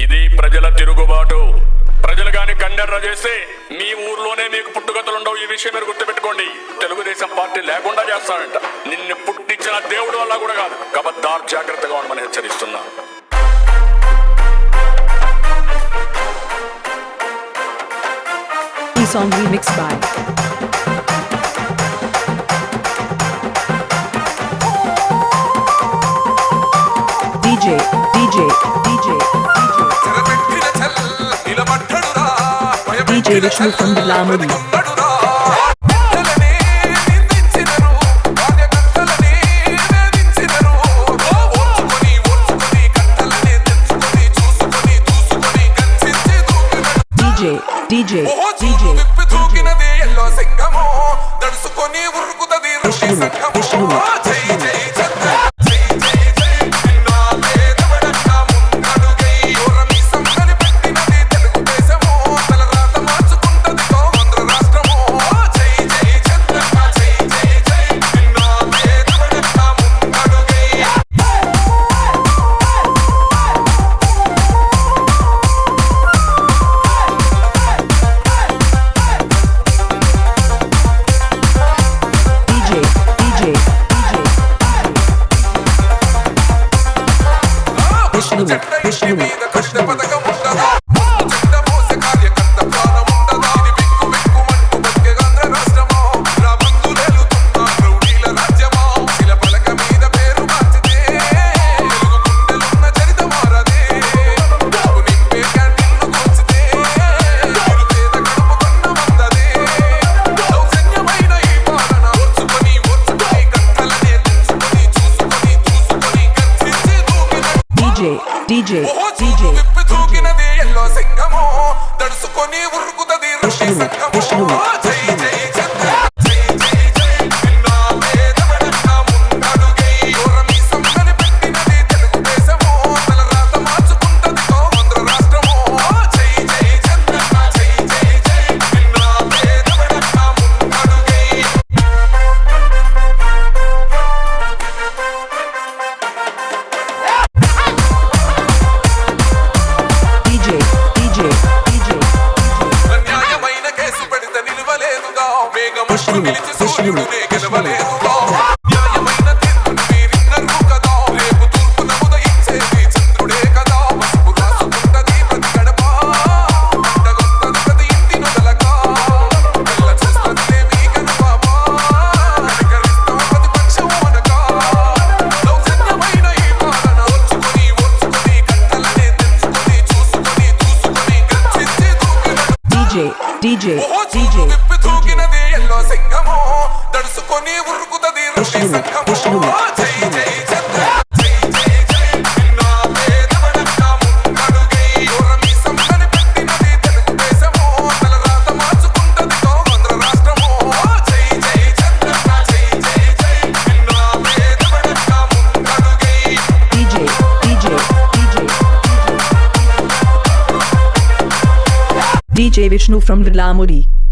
ఇది ప్రజల తిరుగుబాటు. ప్రజలు గాని కండెర్ర చేస్తే మీ ఊర్లోనే మీకు పుట్టుగతులుండవు. ఈ విషయం మీరు గుర్తుపెట్టుకోండి. తెలుగుదేశం పార్టీ లేకుండా చేస్తానంట. నిన్ను పుట్టించిన దేవుడు వల్ల కూడా కాదు. కబద్దార్, జాగ్రత్తగా ఉండమని హెచ్చరిస్తున్నా. ఈ song remixed by DJ Vishnu from Villamudi. DJ Vishnu. DJ Vishnu from Villamudi.